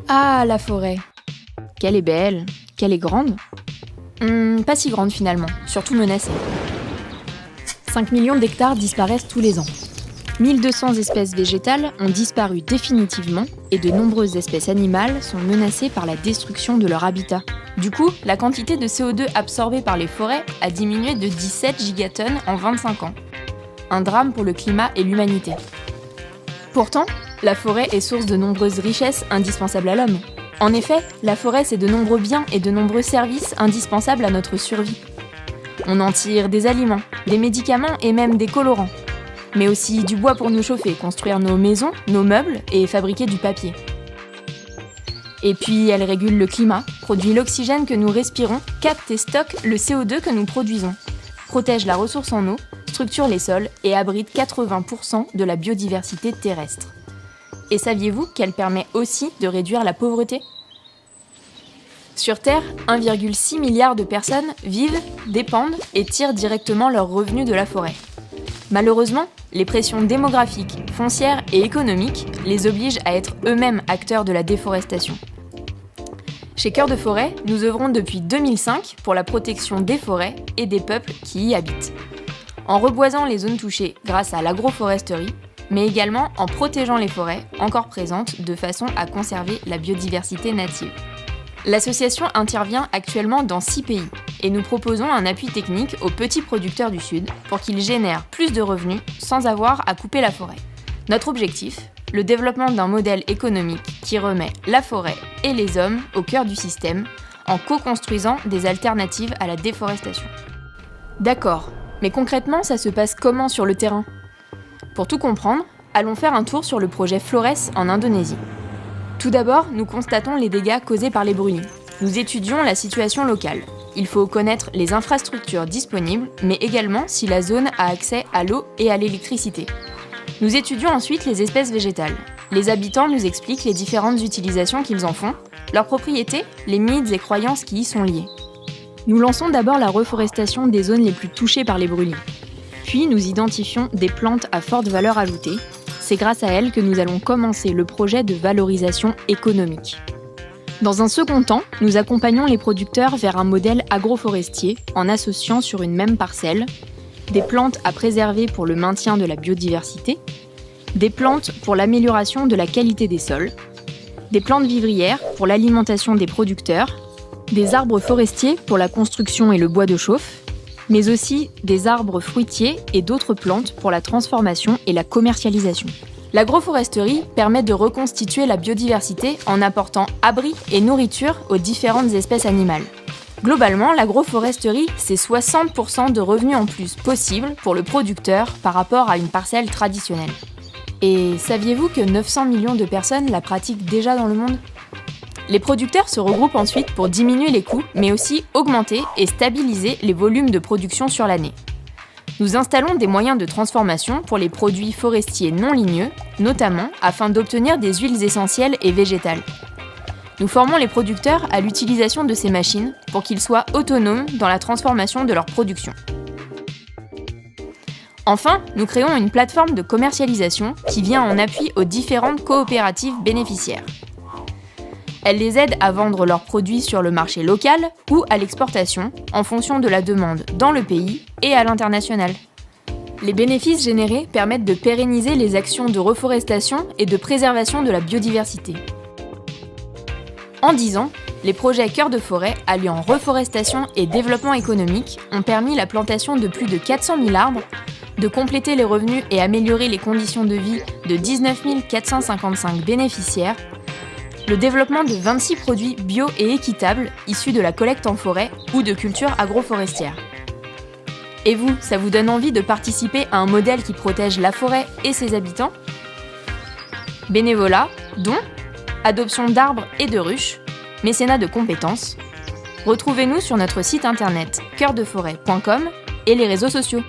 Ah, la forêt. Qu'elle est belle, qu'elle est grande. Pas si grande finalement, surtout menacée. 5 millions d'hectares disparaissent tous les ans. 1200 espèces végétales ont disparu définitivement et de nombreuses espèces animales sont menacées par la destruction de leur habitat. Du coup, la quantité de CO2 absorbée par les forêts a diminué de 17 gigatonnes en 25 ans. Un drame pour le climat et l'humanité. Pourtant, la forêt est source de nombreuses richesses indispensables à l'homme. En effet, la forêt, c'est de nombreux biens et de nombreux services indispensables à notre survie. On en tire des aliments, des médicaments et même des colorants. Mais aussi du bois pour nous chauffer, construire nos maisons, nos meubles et fabriquer du papier. Et puis, elle régule le climat, produit l'oxygène que nous respirons, capte et stocke le CO2 que nous produisons, protège la ressource en eau, structure les sols et abrite 80% de la biodiversité terrestre. Et saviez-vous qu'elle permet aussi de réduire la pauvreté ? Sur Terre, 1,6 milliard de personnes vivent, dépendent et tirent directement leurs revenus de la forêt. Malheureusement, les pressions démographiques, foncières et économiques les obligent à être eux-mêmes acteurs de la déforestation. Chez Cœur de Forêt, nous œuvrons depuis 2005 pour la protection des forêts et des peuples qui y habitent. En reboisant les zones touchées grâce à l'agroforesterie, mais également en protégeant les forêts encore présentes de façon à conserver la biodiversité native. L'association intervient actuellement dans 6 pays et nous proposons un appui technique aux petits producteurs du Sud pour qu'ils génèrent plus de revenus sans avoir à couper la forêt. Notre objectif, le développement d'un modèle économique qui remet la forêt et les hommes au cœur du système en co-construisant des alternatives à la déforestation. D'accord, mais concrètement, ça se passe comment sur le terrain ? Pour tout comprendre, allons faire un tour sur le projet Flores en Indonésie. Tout d'abord, nous constatons les dégâts causés par les brûlis. Nous étudions la situation locale. Il faut connaître les infrastructures disponibles, mais également si la zone a accès à l'eau et à l'électricité. Nous étudions ensuite les espèces végétales. Les habitants nous expliquent les différentes utilisations qu'ils en font, leurs propriétés, les mythes et croyances qui y sont liés. Nous lançons d'abord la reforestation des zones les plus touchées par les brûlis. Puis nous identifions des plantes à forte valeur ajoutée. C'est grâce à elles que nous allons commencer le projet de valorisation économique. Dans un second temps, nous accompagnons les producteurs vers un modèle agroforestier en associant sur une même parcelle des plantes à préserver pour le maintien de la biodiversité, des plantes pour l'amélioration de la qualité des sols, des plantes vivrières pour l'alimentation des producteurs, des arbres forestiers pour la construction et le bois de chauffe, mais aussi des arbres fruitiers et d'autres plantes pour la transformation et la commercialisation. L'agroforesterie permet de reconstituer la biodiversité en apportant abri et nourriture aux différentes espèces animales. Globalement, l'agroforesterie, c'est 60% de revenus en plus possibles pour le producteur par rapport à une parcelle traditionnelle. Et saviez-vous que 900 millions de personnes la pratiquent déjà dans le monde ? Les producteurs se regroupent ensuite pour diminuer les coûts, mais aussi augmenter et stabiliser les volumes de production sur l'année. Nous installons des moyens de transformation pour les produits forestiers non ligneux, notamment afin d'obtenir des huiles essentielles et végétales. Nous formons les producteurs à l'utilisation de ces machines pour qu'ils soient autonomes dans la transformation de leur production. Enfin, nous créons une plateforme de commercialisation qui vient en appui aux différentes coopératives bénéficiaires. Elle les aide à vendre leurs produits sur le marché local ou à l'exportation en fonction de la demande dans le pays et à l'international. Les bénéfices générés permettent de pérenniser les actions de reforestation et de préservation de la biodiversité. En 10 ans, les projets Cœur de Forêt alliant reforestation et développement économique ont permis la plantation de plus de 400 000 arbres, de compléter les revenus et améliorer les conditions de vie de 19 455 bénéficiaires, le développement de 26 produits bio et équitables issus de la collecte en forêt ou de cultures agroforestières. Et vous, ça vous donne envie de participer à un modèle qui protège la forêt et ses habitants ? Bénévolat, dons, adoption d'arbres et de ruches, mécénat de compétences. Retrouvez-nous sur notre site internet coeurdeforêt.com et les réseaux sociaux.